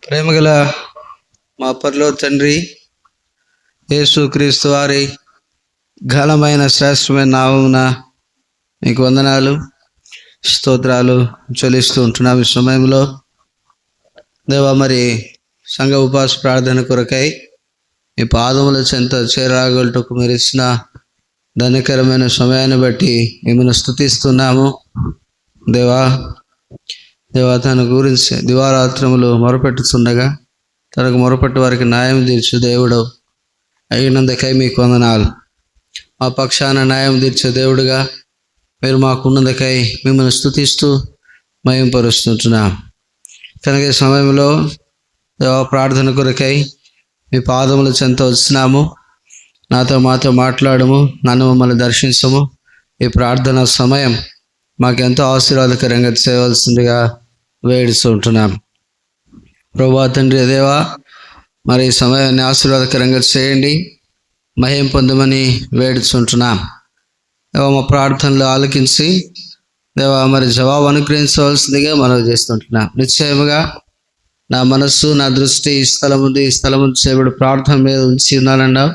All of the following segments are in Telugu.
ప్రేమగల మా పరలోక తండ్రి యేసుక్రీస్తు వారి ఘనమైన శ్రేష్టమైన నామమున మీకు వందనాలు స్తోత్రాలు చెల్లిస్తూ ఉంటున్నాం. ఈ సమయంలో దేవా, మరి సంఘ ఉపాస ప్రార్థన కొరకై మీ పాదముల చెంత చేరాగలటకు మీరు ఇచ్చిన ధన్యకరమైన సమయాన్ని బట్టి మిమ్మల్ని స్తుతిస్తున్నాము. దేవా తన గురించి దివారాత్రములు మొరపెట్టుచుండగా తనకు మొరపెట్టు వారికి న్యాయం తీర్చు దేవుడు అయినందుకై మీకు వందనాలు. మా పక్షాన న్యాయం తీర్చే దేవుడుగా మీరు మాకున్నందుకై మిమ్మల్ని స్తుతిస్తూ మహింపరుస్తుంటున్నాం. కనుక ఈ సమయంలో దేవా ప్రార్థన కొరకై మీ పాదముల చెంత వచ్చినాము. మాతో మాట్లాడము, నన్ను మమ్మల్ని దర్శించము. ఈ ప్రార్థన సమయం మాకెంతో ఆశీర్వాదకరంగా చేయవలసిందిగా వేడుస్తుంటున్నాం. ప్రభువా తండ్రి దేవా, మరి ఈ సమయాన్ని ఆశీర్వాదకరంగా చేయండి, మహిమ పొందమని వేడుచుంటున్నాం. దేవా, మా ప్రార్థనలు ఆలకించి దేవా మరి జవాబు అనుగ్రహించవలసిందిగా మనవి చేస్తుంటున్నాం. నిశ్చయముగా నా మనస్సు, నా దృష్టి ఈ స్థలము చేయబడి ప్రార్థన మీద ఉంచి ఉన్నానన్నావు.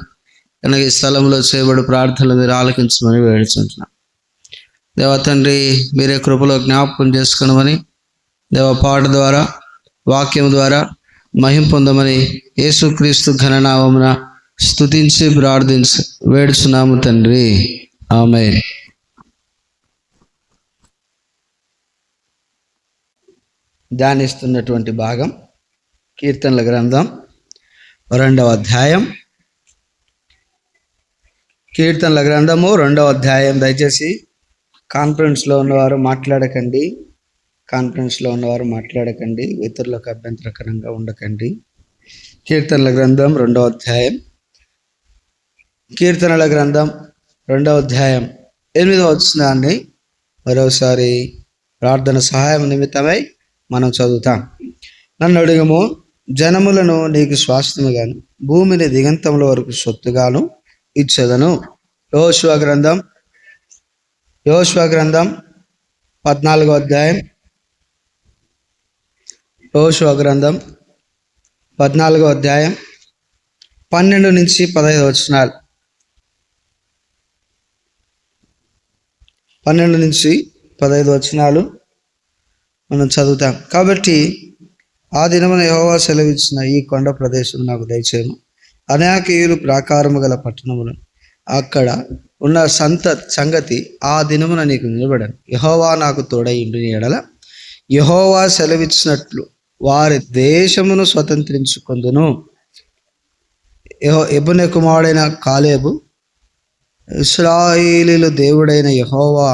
కనుక ఈ స్థలంలో చేయబడి ప్రార్థనలు మీరు ఆలకించమని వేడుచుంటున్నాం. దేవా తండ్రి, మీరే కృపలో జ్ఞాపకం చేసుకునమని దేవ పాట ద్వారా వాక్యం ద్వారా మహిమ పొందమని యేసుక్రీస్తు ఘననామమున స్తుతించి ప్రార్థించి వేడుచున్నాము తండ్రి, ఆమేన్. ధ్యానిస్తున్నటువంటి భాగం కీర్తనల గ్రంథం 2వ అధ్యాయం. కీర్తనల గ్రంథము 2వ అధ్యాయం. దయచేసి కాన్ఫరెన్స్లో ఉన్నవారు మాట్లాడకండి, ఇతరులకు అభ్యంతరకరంగా ఉండకండి. కీర్తనల గ్రంథం 2వ అధ్యాయం. కీర్తనల గ్రంథం 2వ అధ్యాయం 8వ వచనాన్ని మరోసారి ప్రార్థన సహాయం నిమిత్తమై మనం చదువుతాం. నన్ను అడుగుము, జనములను నీకు స్వాస్థ్యముగాను భూమిని దిగంతముల వరకు సొత్తుగాను ఇచ్చేదను. యోషువ గ్రంథం 14వ అధ్యాయం. యోషువ గ్రంథం 14వ అధ్యాయం 12 నుంచి 15 వచనాలు. 12 నుంచి 15 వచనాలు మనం చదువుతాం. కాబట్టి ఆ దినమున యెహోవా సెలవిచ్చిన ఈ కొండ ప్రదేశం నాకు దయచేయము. అనేకయులు ప్రాకారము గల పట్టణమును అక్కడ ఉన్న సంగతి ఆ దినమున నీకు నిలబడను. యెహోవా నాకు తోడై ఉండిన యెడల యెహోవా సెలవిచ్చినట్లు వారి దేశమును స్వతంత్రించుకొందును. యెఫున్నె కుమారుడైన కాలేబు ఇశ్రాయేలీయుల దేవుడైన యెహోవా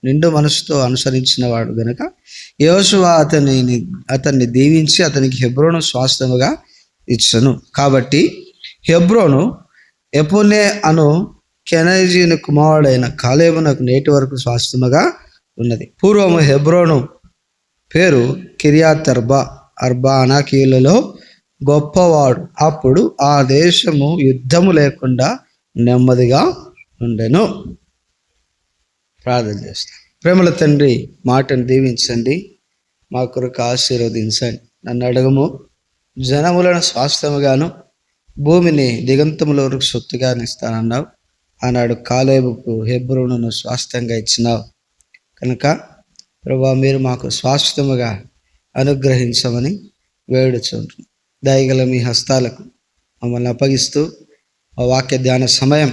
నిండు మనసుతో అనుసరించిన వాడు గనుక యోషువ అతన్ని దీవించి అతనికి హెబ్రోను స్వాస్థ్యముగా ఇచ్చను. కాబట్టి హెబ్రోను యెఫున్నె అను కెనజీని కుమారుడైన కాలేబునకు నేటి వరకు స్వాస్థ్యముగా ఉన్నది. పూర్వము హెబ్రోను పేరు కిర్యాత్ అర్బా అనాకీయులలో గొప్పవాడు. అప్పుడు ఆ దేశము యుద్ధము లేకుండా నెమ్మదిగా ఉండెను. ప్రార్థన చేస్తాం. ప్రేమల తండ్రి, మాటను దీవించండి, మా కొరకు ఆశీర్వదించండి. నన్ను అడగము, జనములను స్వాస్థ్యముగాను భూమిని దిగంతముల వరకు సొత్తుగాను ఇస్తానన్నావు. ఆనాడు కాలేబుకు హెబ్రోనును స్వాస్థ్యంగా ఇచ్చినావు. కనుక ప్రభువా, మీరు మాకు స్వాస్థ్యముగా అనుగ్రహించమని వేడుచుంటున్నాం. దయగల మీ హస్తాలకు మమ్మల్ని అప్పగిస్తూ ఆ వాక్య ధ్యాన సమయం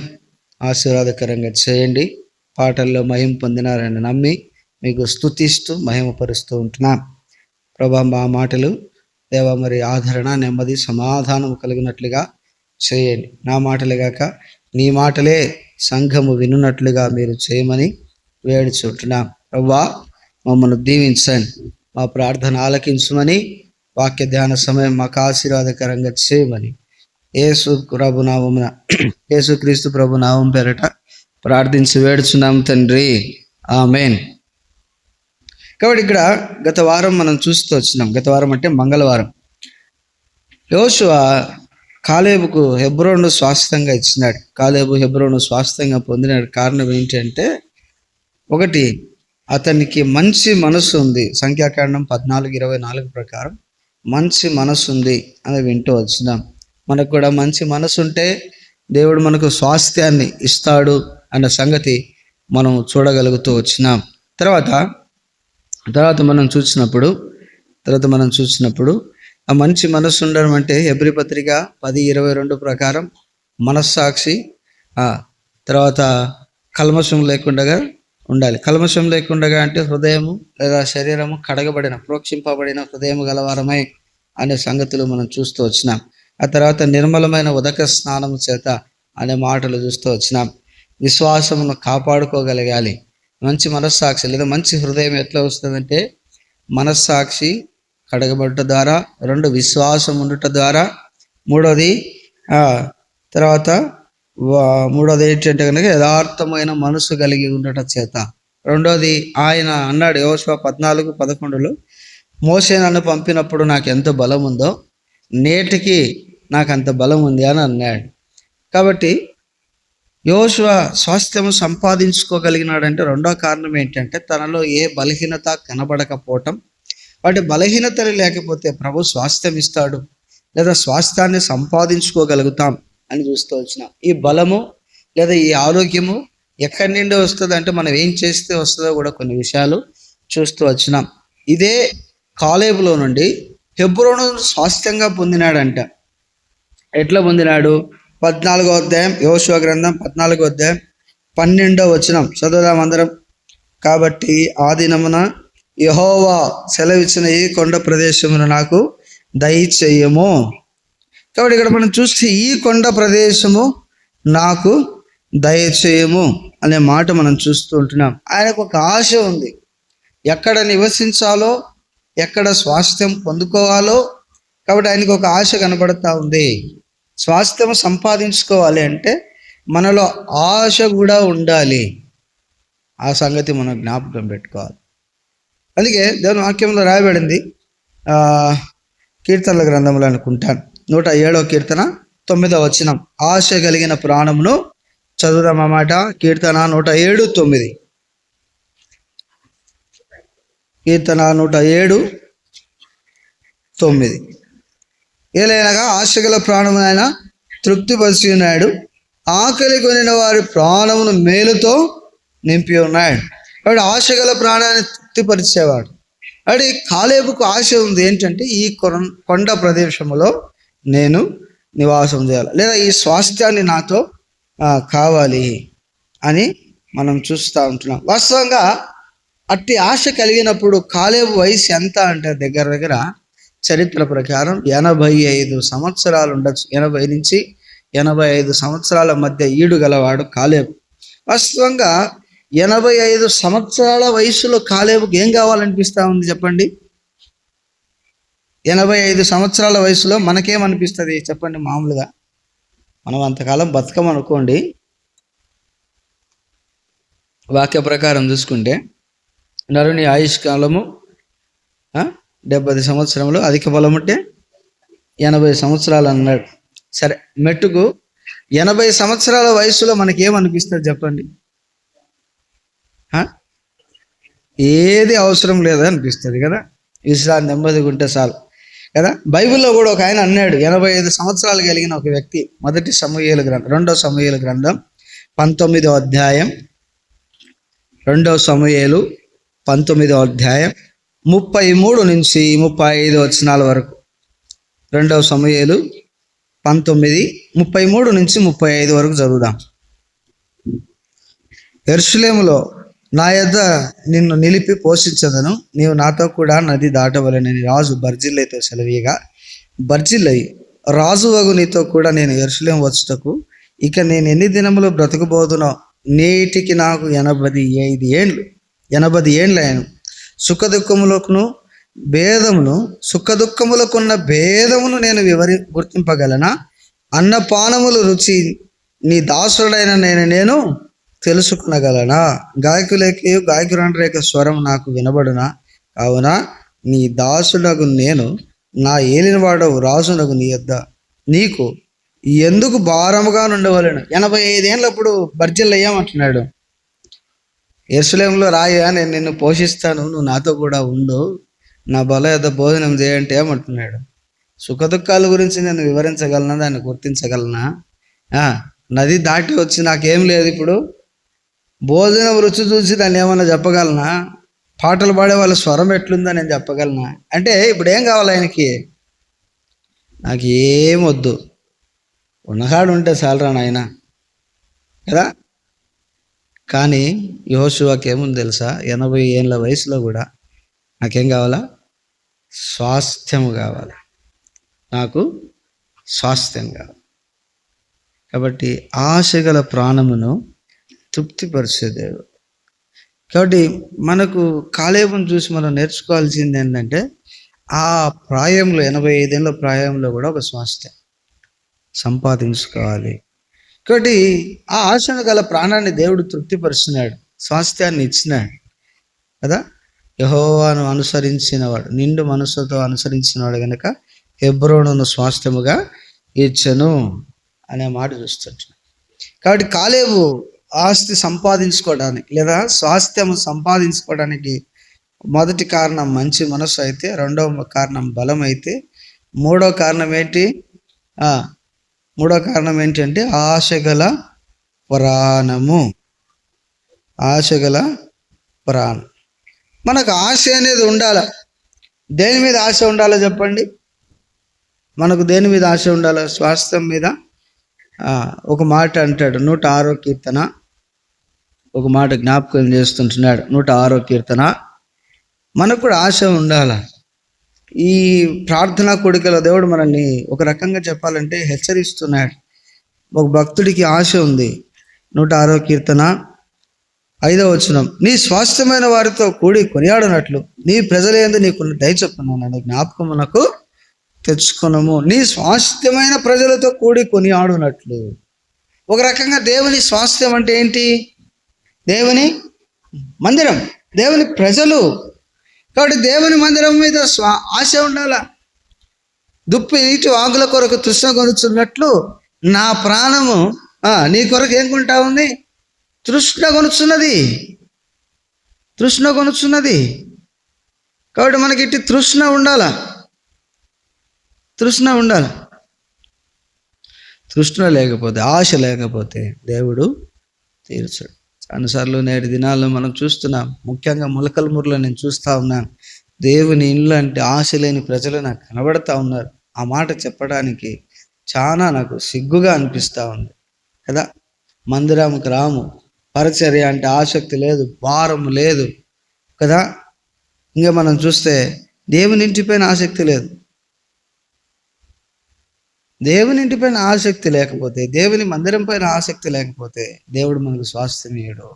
ఆశీర్వాదకరంగా చేయండి. పాటల్లో మహిమ పొందినారని నమ్మి మీకు స్తుతిస్తూ మహిమపరుస్తూ ఉంటున్నాం. ప్రభా, మా మాటలు దేవా మరి ఆదరణ, నెమ్మది, సమాధానం కలిగినట్లుగా చేయండి. నా మాటలే కాక నీ మాటలే సంఘము వినున్నట్లుగా మీరు చేయమని వేడుచుంటున్నాం. ప్రభా, మమ్మల్ని దీవించండి, మా ప్రార్థన ఆలకించమని, వాక్య ధ్యాన సమయం మాకు ఆశీర్వాదకరంగా చేయమని యేసుక్రీస్తు ప్రభు నామం పేరట ప్రార్థించి వేడుచున్నాం తండ్రి, ఆమేన్. కాబట్టి ఇక్కడ గత వారం మనం చూస్తూ వచ్చినాం. గత వారం అంటే మంగళవారం. యోషువ కాలేబుకు హెబ్రోను స్వాస్థ్యంగా ఇచ్చినాడు. కాలేబు హెబ్రోను స్వాస్థ్యంగా పొందిన కారణం ఏంటంటే, ఒకటి, అతనికి మంచి మనసు ఉంది. సంఖ్యాకాండం 14:24 ప్రకారం మంచి మనసు ఉంది అని వింటూ వచ్చినాం. మనకు కూడా మంచి మనసు ఉంటే దేవుడు మనకు స్వాస్థ్యాన్ని ఇస్తాడు అన్న సంగతి మనం చూడగలుగుతూ వచ్చినాం. తర్వాత మనం చూసినప్పుడు ఆ మంచి మనసు ఉండడం అంటే హెబ్రీ పత్రిక 10:22 ప్రకారం మనస్సాక్షి, తర్వాత కల్మషం లేకుండా ఉండాలి. కల్మషం లేకుండా అంటే హృదయము లేదా శరీరము కడగబడిన, ప్రోక్షింపబడిన హృదయము గలవారమై అనే సంగతులు మనం చూస్తూ వచ్చినాం. ఆ తర్వాత నిర్మలమైన ఉదక స్నానము చేత అనే మాటలు చూస్తూ వచ్చినాం. విశ్వాసమును కాపాడుకోగలగాలి. మంచి మనస్సాక్షి లేదా మంచి హృదయం ఎట్లా వస్తుందంటే మనస్సాక్షి కడగబడుట ద్వారా, 2 విశ్వాసం ఉండుట ద్వారా, మూడోది ఏంటంటే కనుక యథార్థమైన మనసు కలిగి ఉండటం చేత. రెండోది ఆయన అన్నాడు యోషువ 14:11, మోషే నన్ను పంపినప్పుడు నాకు ఎంత బలం ఉందో నేటికి నాకు అంత బలం ఉంది అని అన్నాడు. కాబట్టి యోషువ స్వాస్థ్యము సంపాదించుకోగలిగినాడంటే రెండో కారణం ఏంటంటే తనలో ఏ బలహీనత కనబడకపోవటం. వాటి బలహీనతలు లేకపోతే ప్రభు స్వాస్థ్యం ఇస్తాడు లేదా స్వాస్థ్యాన్ని సంపాదించుకోగలుగుతాం అని చూస్తూ వచ్చినాం. ఈ బలము లేదా ఈ ఆరోగ్యము ఎక్కడి నుండి వస్తుంది అంటే మనం ఏం చేస్తే వస్తుందో కూడా కొన్ని విషయాలు చూస్తూ వచ్చినాం. ఇదే కాలేబులో నుండి హెబ్రోను స్వాస్థ్యంగా పొందినాడంట. ఎట్లా పొందినాడు? 14వ అధ్యాయం యోషువ గ్రంథం 14వ అధ్యాయం 12వ వచనం చదువుదాం అందరం. కాబట్టి ఆ దినమున యెహోవా సెలవిచ్చిన ఈ కొండ ప్రదేశమును నాకు దయచేయము. కాబట్టి ఇక్కడ మనం చూస్తే ఈ కొండ ప్రదేశము నాకు దయచేయము అనే మాట మనం చూస్తూ ఉంటున్నాం. ఆయనకు ఒక ఆశ ఉంది, ఎక్కడ నివసించాలో, ఎక్కడ స్వాస్థ్యం పొందుకోవాలో. కాబట్టి ఆయనకు ఒక ఆశ కనబడతా ఉంది. స్వాస్థ్యం సంపాదించుకోవాలి అంటే మనలో ఆశ కూడా ఉండాలి. ఆ సంగతి మనం జ్ఞాపకం పెట్టుకోవాలి. అందుకే దేవుని వాక్యంలో రాయబడింది, కీర్తనల గ్రంథంలో అనుకుంటాను 107వ కీర్తన 9వ వచనం, ఆశ కలిగిన ప్రాణమును. చదువుదాం అన్నమాట. కీర్తన 107:9. కీర్తన 107:9. ఏలైనగా ఆశగల ప్రాణమును ఆయన తృప్తిపరిచి ఉన్నాడు, ఆకలి కొనిన వారి ప్రాణమును మేలుతో నింపి ఉన్నాడు. కాబట్టి ఆశగల ప్రాణాన్ని తృప్తిపరిచేవాడు. అంటే కాలేబుకు ఆశ ఉంది ఏంటంటే ఈ కొండ ప్రదేశంలో నేను నివాసం చేయాలి, లేదా ఈ స్వాస్థ్యాన్ని నాతో కావాలి అని మనం చూస్తూ ఉంటున్నాం. వాస్తవంగా అట్టి ఆశ కలిగినప్పుడు కాలేబు వయసు ఎంత అంటే దగ్గర చరిత్ర ప్రకారం 85 సంవత్సరాలు ఉండొచ్చు. 80 నుంచి 85 సంవత్సరాల మధ్య ఈడు గలవాడు కాలేబు. వాస్తవంగా 85 సంవత్సరాల వయసులో కాలేబుకి ఏం కావాలనిపిస్తూ ఉంది చెప్పండి? 85 సంవత్సరాల వయసులో మనకేమనిపిస్తుంది చెప్పండి? మామూలుగా మనం అంతకాలం బతకమనుకోండి, వాక్య ప్రకారం చూసుకుంటే నరుని ఆయుష్కాలము 70 సంవత్సరములు, అధిక బలం ఉంటే 80 సంవత్సరాలు అన్నాడు. సరే, మెట్టుకు 80 సంవత్సరాల వయసులో మనకేమనిపిస్తుంది చెప్పండి? ఏది అవసరం లేదా అనిపిస్తుంది కదా. విశ్రాంతి నెమ్మదిగా ఉంటే చాలు కదా. బైబిల్లో కూడా ఒక ఆయన అన్నాడు, 85 సంవత్సరాలు కలిగిన ఒక వ్యక్తి. 2 సమూయేలు గ్రంథం 19వ అధ్యాయం, 2 సమూయేలు 19వ అధ్యాయం 33 నుంచి 35 వచనాల వరకు. 2 సమూయేలు 19, 33 నుంచి 35 వరకు చదువుదాం. యెరూషలేములో నా యొద్ద నిన్ను నిలిపి పోషించదను, నీవు నాతో కూడా నది దాటవలెనని రాజు బర్జిల్లైతో సెలవీయగా, బర్జిల్లై రాజువగు నీతో కూడా నేను యెరూషలేము వచ్చుటకు ఇక నేను ఎన్ని దినములు బ్రతకబోదునో, నేటికి నాకు 80 ఏండ్లయ్యాను. సుఖదుఖములకున్న భేదమును నేను గుర్తింపగలనా? అన్నపానములు రుచి నీ దాసుడైన నేను తెలుసుకునగలనా? గాయకురాండ్రేక స్వరం నాకు వినబడునా? కావున నీ దాసుడగు నేను, నా ఏలినవాడవు రాజునగు నీ యొద్ద నీకు ఎందుకు భారముగా నుండవలను. 85 ఏండ్లప్పుడు బర్జిల్ అయ్యామంటున్నాడు. యెరూషలేములో రాయా, నేను నిన్ను పోషిస్తాను, నువ్వు నాతో కూడా ఉండు, నా బల యొద్ద భోజనం చేయంటే ఏమంటున్నాడు? సుఖదుఖాల గురించి నేను వివరించగలనా, దాన్ని గుర్తించగలనా? నది దాటి వచ్చి నాకేం లేదు ఇప్పుడు భోజనం రుచి చూసి దాన్ని ఏమన్నా చెప్పగలనా? పాటలు పాడే వాళ్ళ స్వరం ఎట్లుందో నేను చెప్పగలనా? అంటే ఇప్పుడు ఏం కావాలి ఆయనకి? నాకు ఏమొద్దు, ఉన్నగాడు ఉంటే చాలరా నాయన కదా. కానీ యెహోషువకి ఏముంది తెలుసా? 80 ఏళ్ళ వయసులో కూడా నాకేం కావాలా? స్వాస్థ్యము కావాలి, నాకు స్వాస్థ్యం కావాలి. కాబట్టి ఆశగల ప్రాణమును తృప్తిపరిచే దేవుడు. కాబట్టి మనకు కాలేబును చూసి మనం నేర్చుకోవాల్సింది ఏంటంటే, ఆ ప్రాయంలో 85 ఏళ్ళ ప్రాయంలో కూడా ఒక స్వాస్థ్యం సంపాదించుకోవాలి. కాబట్టి ఆ ఆశను గల ప్రాణాన్ని దేవుడు తృప్తిపరుస్తున్నాడు, స్వాస్థ్యాన్ని ఇచ్చినాడు కదా. యెహోవాను అనుసరించినవాడు, నిండు మనసుతో అనుసరించినవాడు కనుక హెబ్రోనును స్వాస్థ్యముగా ఇచ్చెను అనే మాట చూస్తుంటున్నాడు. కాబట్టి కాలేబు ఆస్తి సంపాదించుకోవడానికి లేదా స్వాస్థ్యము సంపాదించుకోవడానికి మొదటి కారణం మంచి మనసు అయితే, రెండవ కారణం బలం అయితే, మూడో కారణం ఏంటి? మూడో కారణం ఏంటంటే ఆశగల ప్రాణము. ఆశగల ప్రాణం. మనకు ఆశ అనేది ఉండాలి. దేని మీద ఆశ ఉండాలో చెప్పండి? మనకు దేని మీద ఆశ ఉండాలి? స్వాస్థ్యం మీద. ఒక మాట అంటాడు 106వ కీర్తన, ఒక మాట జ్ఞాపకం చేస్తుంటున్నాడు. 106వ కీర్తన. మనకు కూడా ఆశ ఉండాలి. ఈ ప్రార్థనా కోడికలో దేవుడు మనల్ని ఒక రకంగా చెప్పాలంటే హెచ్చరిస్తున్నాడు. ఒక భక్తుడికి ఆశ ఉంది. 106వ కీర్తన 5వ వచనం, నీ స్వాస్థ్యమైన వారితో కూడి కొనియాడనట్లు నీ ప్రజలందు నీకున్న దయ చొప్పున నన్ను జ్ఞాపకమునకు తెచ్చుకున్నాము. నీ స్వాస్థ్యమైన ప్రజలతో కూడి కొనియాడునట్లు. ఒక రకంగా దేవుని స్వాస్థ్యం అంటే ఏంటి? దేవుని మందిరం, దేవుని ప్రజలు. కాబట్టి దేవుని మందిరం మీద ఆశ ఉండాల. దుప్పి నీటి ఆకుల కొరకు తృష్ణ కొనుచున్నట్లు నా ప్రాణము నీ కొరకు ఏం కొంటా ఉంది? తృష్ణ కొనుచున్నది, తృష్ణ కొనుచున్నది. కాబట్టి మనకి ఇటు తృష్ణ ఉండాల, తృష్ణ ఉండాలి. తృష్ణ లేకపోతే, ఆశ లేకపోతే దేవుడు తీర్చడు. చాలాసార్లు నేటి దినాల్లో మనం చూస్తున్నాం, ముఖ్యంగా ములకల్మూరులో నేను చూస్తూ ఉన్నాను. దేవుని ఇల్లు అంటే ఆశ లేని ప్రజలు నాకు కనబడతా ఉన్నారు. ఆ మాట చెప్పడానికి చాలా నాకు సిగ్గుగా అనిపిస్తూ ఉంది కదా. మందిరంకి రాము, పరిచర్య అంటే ఆసక్తి లేదు, భారం లేదు కదా. ఇంకా మనం చూస్తే దేవుని ఇంటిపైన ఆసక్తి లేదు. దేవుని ఇంటిపైన ఆసక్తి లేకపోతే, దేవుని మందిరం పైన ఆసక్తి లేకపోతే దేవుడు మనకు స్వాస్థ్యం ఇయ్యడు.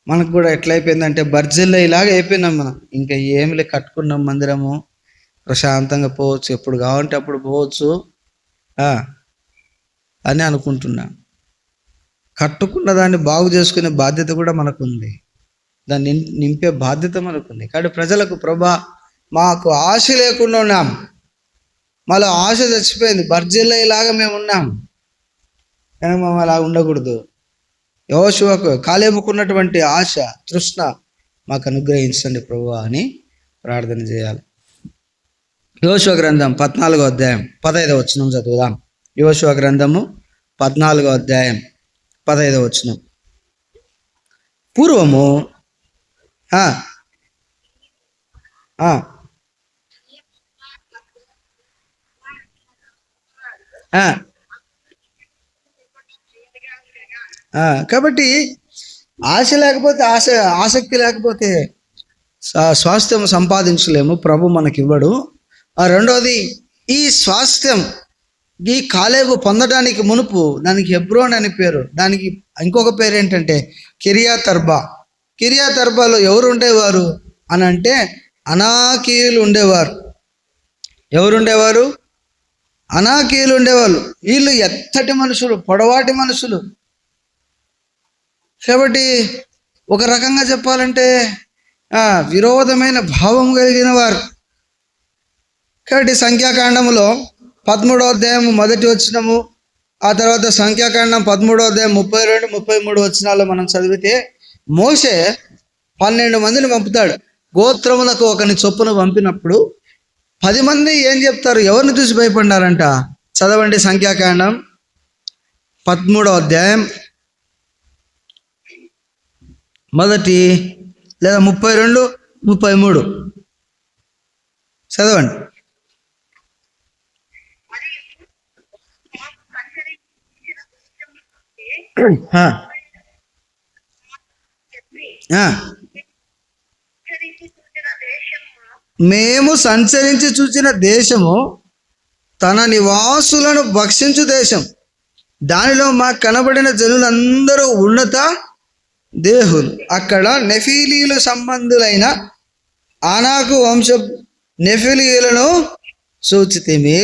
మనకు కూడా ఎట్లయిపోయిందంటే బర్జిల్లా ఇలాగ అయిపోయినాం మనం. ఇంకా ఏమిలే, కట్టుకున్నాం మందిరము, ప్రశాంతంగా పోవచ్చు, ఎప్పుడు కావాలంటే అప్పుడు పోవచ్చు అని అనుకుంటున్నాం. కట్టుకున్న దాన్ని బాగు చేసుకునే బాధ్యత కూడా మనకుంది, దాన్ని నింపే బాధ్యత మనకుంది. కాబట్టి ప్రజలకు ప్రభా మాకు ఆశ లేకుండా ఉన్నాం, మాలో ఆశ చచ్చిపోయింది, బర్జిల్లా ఇలాగా మేము ఉన్నాం, కానీ మేము అలా ఉండకూడదు. యెహోషువకు కాలేబుకున్నటువంటి ఆశ, తృష్ణ మాకు అనుగ్రహించండి ప్రభువా అని ప్రార్థన చేయాలి. యెహోషువ గ్రంథం 14వ అధ్యాయం 15వ వచనం చదువుదాం. యెహోషువ గ్రంథము 14వ అధ్యాయం 15వ వచనం. పూర్వము కాబట్టి ఆశ లేకపోతే, ఆసక్తి లేకపోతే స్వాస్థ్యం సంపాదించలేము, ప్రభు మనకి ఇవ్వడు. రెండోది, ఈ స్వాస్థ్యం ఈ కాలేబు పొందడానికి మునుపు దానికి హెబ్రోన్ అని పేరు, దానికి ఇంకొక పేరు ఏంటంటే కిర్యాత్ అర్బా. కిర్యాత్ అర్బాలో ఎవరు ఉండేవారు అని అంటే అనాకీయులు ఉండేవారు. ఎవరుండేవారు? అనాకీయులు ఉండేవాళ్ళు. వీళ్ళు ఎత్తటి మనుషులు, పొడవాటి మనుషులు. కాబట్టి ఒక రకంగా చెప్పాలంటే విరోధమైన భావం కలిగిన వారు. కాబట్టి సంఖ్యాకాండములో 13వ అధ్యాయం 1వ వచనము, ఆ తర్వాత సంఖ్యాకాండం 13వ అధ్యాయం 32, 33 వచనాల్లో మనం చదివితే మోషే 12 మందిని పంపుతాడు. గోత్రములకు ఒకని చొప్పున పంపినప్పుడు 10 మంది ఏం చెప్తారు? ఎవరిని చూసి భయపడినారంట? చదవండి, సంఖ్యాకాండం 13వ అధ్యాయం మొదటి లేదా 32, 33 చదవండి. మేము సంచరించి చూచిన దేశము తన నివాసులను భక్షించు దేశం, దానిలో మాకు కనబడిన జనులందరూ ఉన్నత దేహులు. అక్కడ నెఫీలీల సంబంధులైన ఆనాకు వంశ నెఫీలీలను చూచితిమి.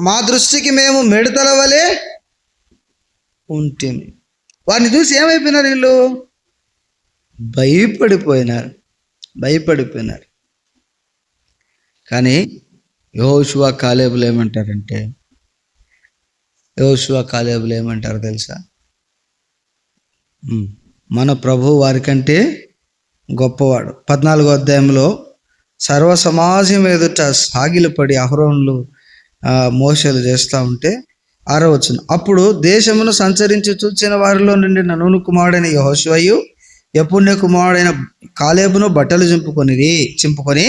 మా దృష్టికి మేము మిడతల వలె ఉంటిమి. వారిని చూసి ఏమైపోయినారు? వీళ్ళు భయపడిపోయినారు. కానీ యెహోషువ కాలేబులు ఏమంటారు తెలుసా? మన ప్రభు వారికంటే గొప్పవాడు. 14వ అధ్యాయంలో సర్వ సమాజం ఎదుట సాగిలపడి అహరోనులు మోషేలు చేస్తూ ఉంటే 6వ వచనం, అప్పుడు దేశమును సంచరించి చూచిన వారిలో నుండి నూను కుమారుడైన యెహోషువయు యెఫున్నె కుమారుడైన కాలేబును బట్టలు చింపుకొని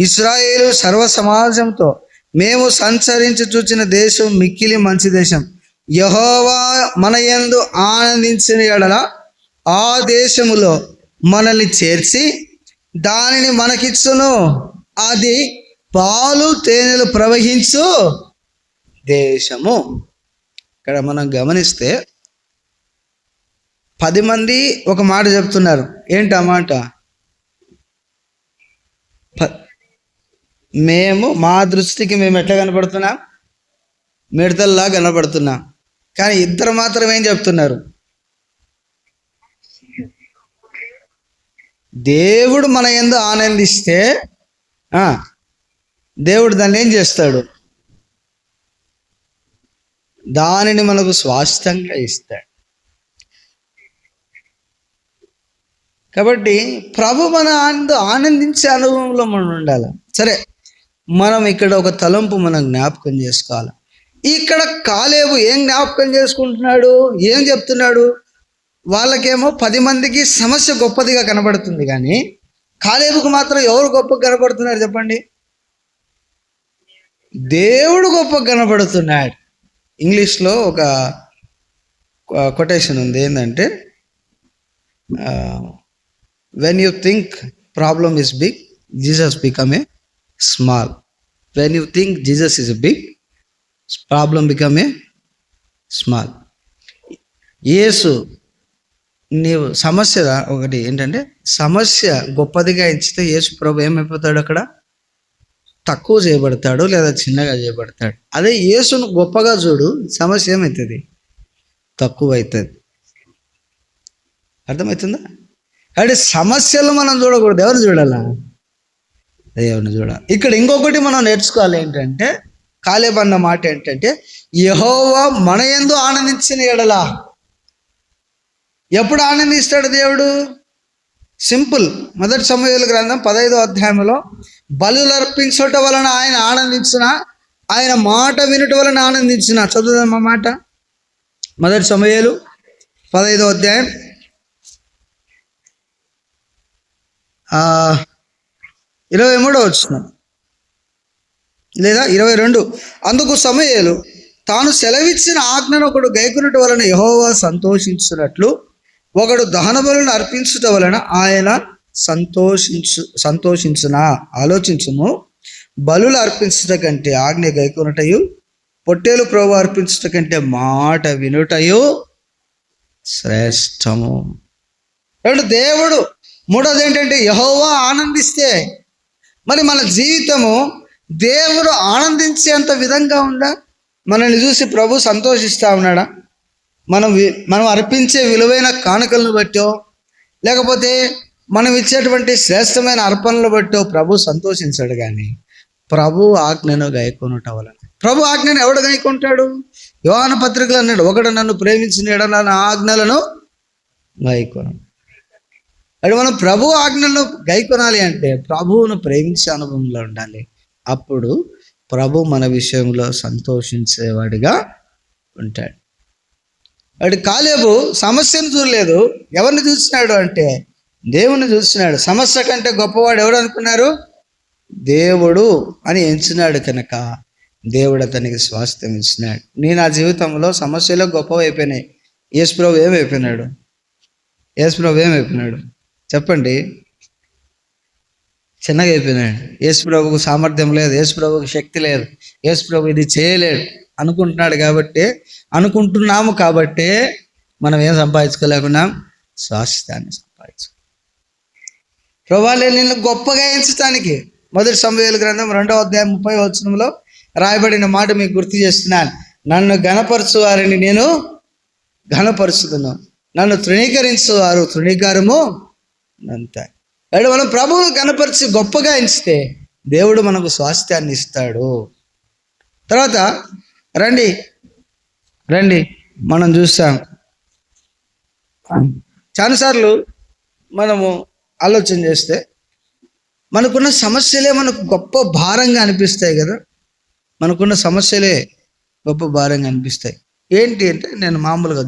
ఇశ్రాయేలు సర్వ సమాజంతో, మేము సంచరించి చూచిన దేశం మిక్కిలి మంచి దేశం, యెహోవా మన యందు ఆనందించిన యెడల ఆ దేశములో మనల్ని చేర్చి దానిని మనకిచ్చును, అది పాలు తేనెలు ప్రవహించు దేశము. ఇక్కడ మనం గమనిస్తే 10 మంది ఒక మాట చెప్తున్నారు. ఏంటి ఆ మాట? మా దృష్టికి మేము ఎట్లా కనపడుతున్నాం? మిడతల్లా కనపడుతున్నాం. కానీ ఇద్దరు మాత్రం ఏం చెప్తున్నారు? దేవుడు మన యందు ఆనందిస్తే దేవుడు దాన్ని ఏం చేస్తాడు? దానిని మనకు స్వాస్థ్యంగా ఇస్తాడు. కాబట్టి ప్రభు మన ఆనందించే అనుభవంలో మనం ఉండాలి. సరే, మనం ఇక్కడ ఒక తలంపు మనం జ్ఞాపకం చేసుకోవాలి. ఇక్కడ కాలేబు ఏం జ్ఞాపకం చేసుకుంటున్నాడు? ఏం చెప్తున్నాడు? వాళ్ళకేమో 10 మందికి సమస్య గొప్పదిగా కనబడుతుంది, కానీ కాలేబుకు మాత్రం ఎవరు గొప్పగా కనబడుతున్నారు చెప్పండి? దేవుడు గొప్పగా కనబడుతున్నాడు. ఇంగ్లీష్లో ఒక కొటేషన్ ఉంది, ఏంటంటే when you think problem is big, Jesus become a small. When you think Jesus is a big, problem become a small. యేసు నీవు సమస్య ఒకటి ఏంటంటే, సమస్య గొప్పదిగా ఇచ్చితే యేసు ప్రభు ఏమైపోతాడు? అక్కడ తక్కువ చేయబడతాడు లేదా చిన్నగా చేయబడతాడు. అదే యేసును గొప్పగా చూడు, సమస్య ఏమవుతుంది? తక్కువ అవుతుంది. అర్థమవుతుందా? అంటే సమస్యలు మనం చూడకూడదు, ఎవరు చూడాలా? దేవుని చూడాలి. ఇక్కడ ఇంకొకటి మనం నేర్చుకోవాలి. ఏంటంటే కాలేబు అన్న మాట ఏంటంటే, యెహోవా మన యందు ఆనందించిన యెడల. ఎప్పుడు ఆనందిస్తాడు దేవుడు? సింపుల్. 1 సమూయేలు గ్రంథం 15వ అధ్యాయంలో బలులు అర్పించటం వలన ఆయన ఆనందించిన, ఆయన మాట వినటం వలన ఆనందించిన. చదువుదాం ఆ మాట. 1 సమూయేలు 15వ అధ్యాయం 23వ వచనం లేదా 22. అందుకు సమూయేలు తాను సెలవిచ్చిన ఆజ్ఞను ఒకడు గైకొనుట వలన యెహోవా సంతోషించినట్లు ఒకడు దహన బలులను అర్పించుట వలన ఆయన సంతోషించునా? ఆలోచించుము. బలులు అర్పించుట కంటే ఆజ్ఞ గైకొనుటయు, పొట్టేలు ప్రభు అర్పించుట కంటే మాట వినుటయు శ్రేష్టము. దేవుడు. మూడోది ఏంటంటే, యెహోవా ఆనందిస్తే. మరి మన జీవితము దేవుడు ఆనందించేంత విధంగా ఉందా? మనల్ని చూసి ప్రభు సంతోషిస్తూ ఉన్నాడా? మనం అర్పించే విలువైన కానుకలను బట్టో, లేకపోతే మనం ఇచ్చేటువంటి శ్రేష్టమైన అర్పణలు బట్టో ప్రభు సంతోషించాడు. కానీ ప్రభు ఆజ్ఞను గైకొనుట వలన. ప్రభు ఆజ్ఞను ఎవడు గైకొంటాడు? యోహాను పత్రికలు అన్నాడు, ఒకడు నన్ను ప్రేమించిన యెడల నా ఆజ్ఞలను గైకొను. అది మనం ప్రభు ఆజ్ఞలను గైకొనాలి అంటే ప్రభువును ప్రేమించే అనుభవంలో ఉండాలి. అప్పుడు ప్రభు మన విషయంలో సంతోషించేవాడిగా ఉంటాడు. వాడు కాలేబు సమస్యను చూడలేదు. ఎవరిని చూసినాడు అంటే దేవుని చూసినాడు. సమస్య కంటే గొప్పవాడు ఎవడు అనుకున్నారు? దేవుడు అని ఎంచినాడు కనుక దేవుడు అతనికి స్వాస్థ్యం ఇచ్చినాడు. నేను నా జీవితంలో సమస్యలో గొప్పవైపోయినాయి. యేసుప్రభు ఏమైపోయినాడు? యేసుప్రభు ఏమైపోయినాడు చెప్పండి? చిన్నగా అయిపోయినాడు. యేసుప్రభుకు సామర్థ్యం లేదు, యేసుప్రభుకు శక్తి లేదు, యేసుప్రభు ఇది చేయలేడు అనుకుంటున్నాము కాబట్టే మనం ఏం సంపాదించుకోలేకున్నాం? స్వాస్థ్యాన్ని సంపాదించుకో. ప్రభువా నిన్ను గొప్పగా ఎంచడానికి 1 సమూయేలు గ్రంథం 2వ అధ్యాయం 30వ వచనంలో రాయబడిన మాట మీకు గుర్తు చేస్తున్నాను. నన్ను ఘనపరచు వారిని నేను ఘనపరుచుదును, నన్ను తృణీకరించు వారు తృణీకారము అంతా. అంటే మనం ప్రభువును ఘనపరిచి గొప్పగా ఎంచితే దేవుడు మనకు స్వాస్థ్యాన్ని ఇస్తాడు. తర్వాత రండి మనం చూస్తాం, చాలాసార్లు మనము ఆలోచన చేస్తే మనకున్న సమస్యలే మనకు గొప్ప భారంగా అనిపిస్తాయి కదా. మనకున్న సమస్యలే గొప్ప భారంగా అనిపిస్తాయి. ఏంటి అంటే నేను మామూలుగా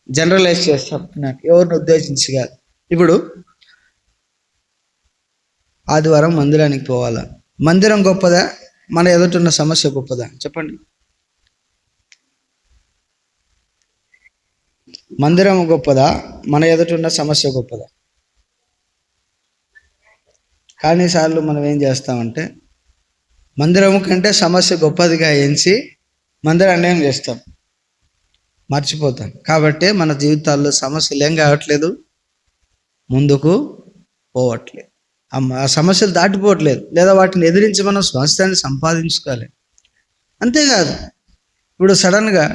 జనరలైజ్ చేసి చెప్తున్నాను, ఎవరిని ఉద్దేశించి కాదు. ఇప్పుడు ఆదివారం మందిరానికి పోవాలా? మందిరం గొప్పదా, మన ఎదుటిన్న సమస్య గొప్పదా? చెప్పండి. మందిరం గొప్పదా, మన ఎదుటిన్న సమస్య గొప్పదా? కానీసార్లు మనం ఏం చేస్తామంటే మందిరం కంటే సమస్య గొప్పదిగా ఎంచి మందిరాన్ని ఏం చేస్తాం? మర్చిపోతాం. కాబట్టి మన జీవితాల్లో సమస్యలు ఏం కావట్లేదు, ముందుకు పోవట్లేదు, ఆ సమస్యలు దాటిపోవట్లేదు, లేదా వాటిని ఎదిరించి మనం స్వాస్థ్యాన్ని సంపాదించుకోవాలి. అంతేకాదు, ఇప్పుడు సడన్గా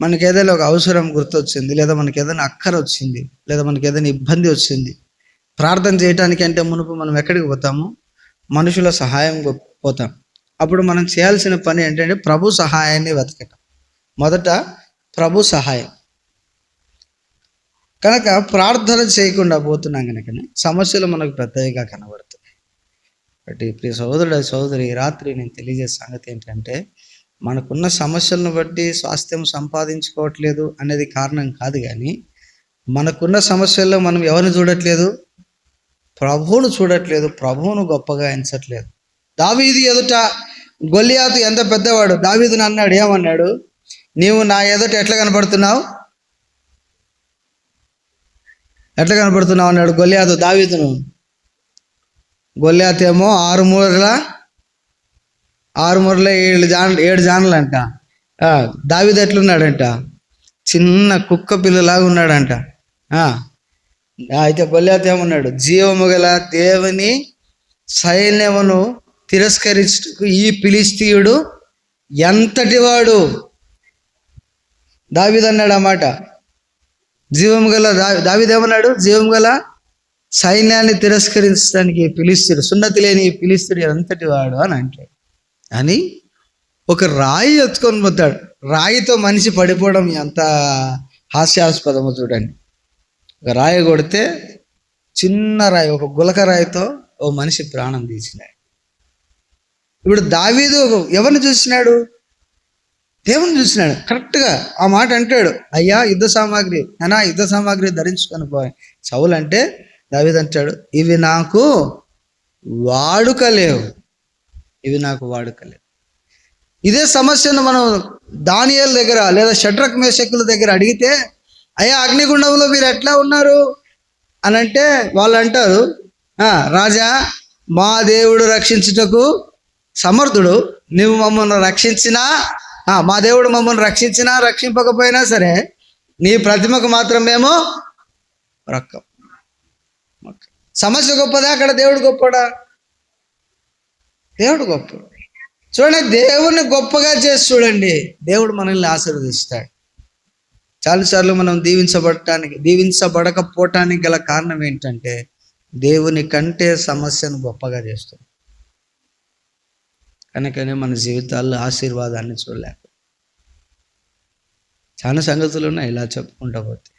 మనకి ఏదైనా ఒక అవసరం గుర్తొచ్చింది, లేదా మనకి ఏదైనా అక్కర వచ్చింది, లేదా మనకి ఏదైనా ఇబ్బంది వచ్చింది, ప్రార్థన చేయటానికి అంటే మునుపు మనం ఎక్కడికి పోతాము? మనుషుల సహాయం పోతాం. అప్పుడు మనం చేయాల్సిన పని ఏంటంటే ప్రభు సహాయాన్ని వెతకటం. మొదట ప్రభు సహాయం. కనుక ప్రార్థన చేయకుండా పోతున్నాం కనుకనే సమస్యలు మనకు పెద్దగా కనబడుతున్నాయి. బట్ ప్రియ సోదరి రాత్రి నేను తెలియజేసే సంగతి ఏంటంటే మనకున్న సమస్యలను బట్టి స్వాస్థ్యం సంపాదించుకోవట్లేదు అనేది కారణం కాదు, కానీ మనకున్న సమస్యల్లో మనం ఎవరిని చూడట్లేదు? ప్రభువును చూడట్లేదు, ప్రభువును గొప్పగా ఎంచట్లేదు. దావీదు ఎదుట గొల్లియాతు ఎంత పెద్దవాడు. దావీదుని అన్నాడు, ఏమన్నాడు? నీవు నా ఎదుట ఎట్లా కనపడుతున్నావు అన్నాడు గొల్లియాతు దావీదును. గొల్లియాతు ఏమో 6 మూరల 7 జానులు అంట. దావీదు ఎట్లున్నాడంట? చిన్న కుక్క పిల్లలాగా ఉన్నాడంట. అయితే గొల్లియాతు ఏమన్నాడు? జీవము గల దేవుని సైన్యమును తిరస్కరించుటకు ఈ ఫిలిష్తీయుడు ఎంతటి వాడు? దావీదు అన్నాడు ఆ మాట. జీవము గల దావీదు ఏమన్నాడు? జీవము గల సైన్యాన్ని తిరస్కరించడానికి ఫిలిష్తీయుడు, సున్నతి లేని ఫిలిష్తీయుడు ఎంతటి వాడు అని అంటాడు. అని ఒక రాయి ఎత్తుకొని పోతాడు. రాయితో మనిషి పడిపోవడం ఎంత హాస్యాస్పదమో చూడండి. ఒక రాయి కొడితే, చిన్న రాయి, ఒక గులక రాయితో ఓ మనిషి ప్రాణం తీసినాడు. ఇప్పుడు దావీదు ఎవరిని చూసినాడు? దేవుని చూసినాడు. కరెక్ట్గా ఆ మాట అంటాడు, అయ్యా యుద్ధ సామాగ్రి ధరించుకొని పోయి. సౌలు అంటే దావీదు అంటాడు, ఇవి నాకు వాడుకలేవు. ఇదే సమస్యను మనం దానియేలు దగ్గర లేదా షడ్రక్ మేషకుల దగ్గర అడిగితే, అయ్యా అగ్నిగుండంలో మీరు ఎట్లా ఉన్నారు అని అంటే వాళ్ళు అంటారు, రాజా మా దేవుడు రక్షించుటకు సమర్థుడు, నువ్వు మమ్మల్ని రక్షించినా, మా దేవుడు మమ్మల్ని రక్షించినా రక్షింపకపోయినా సరే నీ ప్రతిమకు మాత్రం మేము రక్కం. సమస్య గొప్పదా, అక్కడ దేవుడు గొప్పడా? దేవుడు గొప్ప. చూడండి, దేవుణ్ణి గొప్పగా చేసి చూడండి, దేవుడు మనల్ని ఆశీర్వదిస్తాడు. చాలాసార్లు మనం దీవించబడకపోవటానికి గల కారణం ఏంటంటే దేవుని కంటే సమస్యను గొప్పగా చేస్తాం. కనుకనే మన జీవితాల్లో ఆశీర్వాదాన్ని చూడలేక చాలా సంగతులు ఉన్నాయి ఇలా చెప్పుకుంటా పోతే.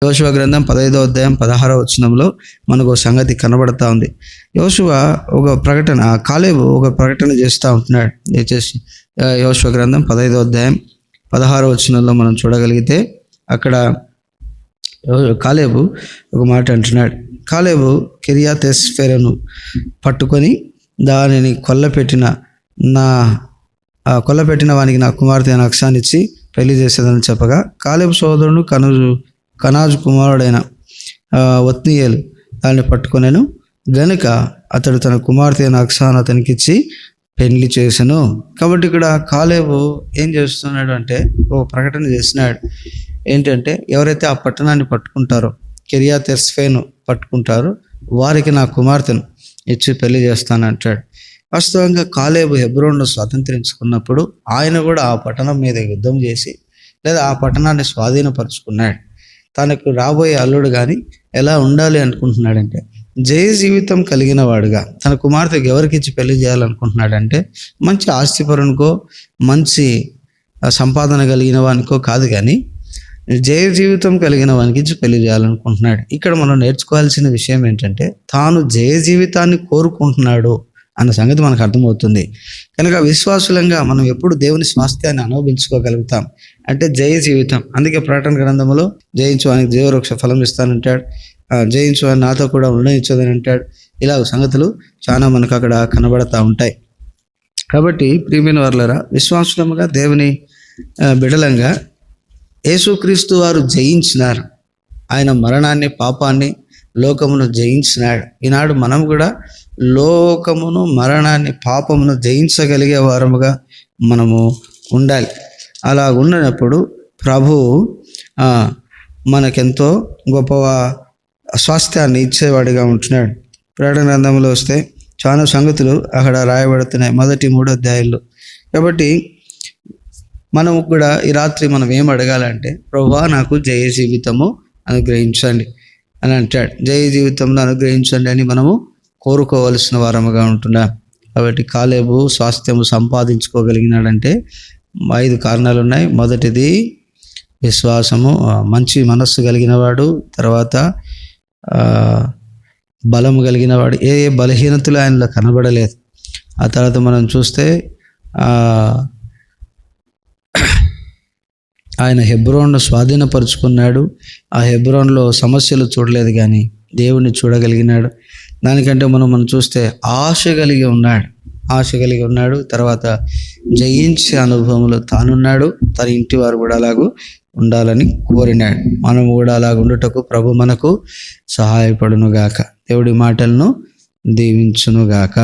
యోషువ గ్రంథం 15వ అధ్యాయం 16వ వచనంలో మనకు ఒక సంగతి కనబడతా ఉంది. యోషువ ఒక ప్రకటన, కాలేబు ఒక ప్రకటన చేస్తూ ఉంటున్నాడు. దయచేసి యోషువ గ్రంథం 15వ అధ్యాయం 16వ వచనంలో మనం చూడగలిగితే అక్కడ కాలేబు ఒక మాట అంటున్నాడు. కాలేబు కిర్యాతెస్ఫెరును పట్టుకొని దానిని కొల్లపెట్టిన వానికి నా కుమార్తె అక్సానిచ్చి పెళ్లి చేసేదని చెప్పగా, కాలేబు సోదరుడు కనాజు కుమారుడైన ఒత్నీయేలు దాన్ని పట్టుకొనెను గనుక అతడు తన కుమార్తె అయిన అక్సాను అతనికి ఇచ్చి పెళ్లి చేసెను. కాబట్టి ఇక్కడ కాలేబు ఏం చేస్తున్నాడు అంటే ఒక ప్రకటన చేస్తున్నాడు. ఏంటంటే ఎవరైతే ఆ పట్టణాన్ని పట్టుకుంటారో, కిర్యాతెస్ఫెరును పట్టుకుంటారో వారికి నా కుమార్తెను ఇచ్చి పెళ్లి చేస్తానంటాడు. వాస్తవంగా కాలేబు హెబ్రోన్ను స్వాతంత్రించుకున్నప్పుడు ఆయన కూడా ఆ పట్టణం మీద యుద్ధం చేసి లేదా ఆ పట్టణాన్ని స్వాధీనపరుచుకున్నాడు. తనకు రాబోయే అల్లుడు కానీ ఎలా ఉండాలి అనుకుంటున్నాడంటే జయ జీవితం కలిగిన వాడుగా, తన కుమార్తెకు ఎవరికి ఇచ్చి పెళ్లి చేయాలనుకుంటున్నాడంటే మంచి ఆస్తిపరునికో మంచి సంపాదన కలిగిన వానికో కాదు, కానీ జయ జీవితం కలిగిన వానికి ఇచ్చి పెళ్లి చేయాలనుకుంటున్నాడు. ఇక్కడ మనం నేర్చుకోవాల్సిన విషయం ఏంటంటే తాను జయ జీవితాన్ని కోరుకుంటున్నాడు అన్న సంగతి మనకు అర్థమవుతుంది. కనుక విశ్వాసులంగా మనం ఎప్పుడు దేవుని స్వాస్థ్యాన్ని అనుభవించుకోగలుగుతాం అంటే జయ జీవితం. అందుకే ప్రకటన గ్రంథంలో జయించు వానికి జీవవృక్ష ఫలం ఇస్తానంటాడు, జయించు అని నాతో కూడా ఉండనిచ్చదని అంటాడు. ఇలా సంగతులు చాలా మనకు అక్కడ కనబడతా ఉంటాయి. కాబట్టి ప్రియమైన వారులారా, విశ్వాసులముగా దేవుని బిడలంగా యేసుక్రీస్తు వారు జయించినారు. ఆయన మరణాన్ని, పాపాన్ని, లోకమును జయించినాడు. ఈనాడు మనం కూడా లోకమును, మరణాన్ని, పాపమును జయించగలిగే వారముగా మనము ఉండాలి. అలా ఉన్నప్పుడు ప్రభువు మనకెంతో గొప్ప స్వాస్థ్యాన్ని ఇచ్చేవాడిగా ఉంటున్నాడు. ప్రకటన గ్రంథంలో వస్తే చాలా సంగతులు అక్కడ రాయబడుతున్నాయి, మొదటి 3 అధ్యాయాల్లో. కాబట్టి మనము కూడా ఈ రాత్రి మనం ఏం అడగాలంటే, ప్రభువా నాకు జయ జీవితము అనుగ్రహించండి అని అంటాడు. జయ జీవితంలో అనుగ్రహించండి అని మనము కోరుకోవలసిన వారముగా ఉంటున్నాం. కాబట్టి కాలేబు స్వాస్థ్యము సంపాదించుకోగలిగినాడంటే 5 కారణాలు ఉన్నాయి. మొదటిది విశ్వాసము, మంచి మనస్సు కలిగినవాడు, తర్వాత బలము కలిగినవాడు. ఏ బలహీనతలు ఆయనలో కనబడలేదు. ఆ తర్వాత మనం చూస్తే ఆయన హెబ్రోన్ను స్వాధీనపరుచుకున్నాడు. ఆ హెబ్రోన్లో సమస్యలు చూడలేదు కానీ దేవుణ్ణి చూడగలిగినాడు. దానికంటే మనం చూస్తే ఆశ కలిగి ఉన్నాడు. తర్వాత జయించే అనుభవంలో తానున్నాడు. తన ఇంటి వారు కూడా అలాగూ ఉండాలని కోరినాడు. మనము కూడా అలాగ ఉండుటకు ప్రభు మనకు సహాయపడునుగాక. దేవుడి మాటలను దీవించునుగాక.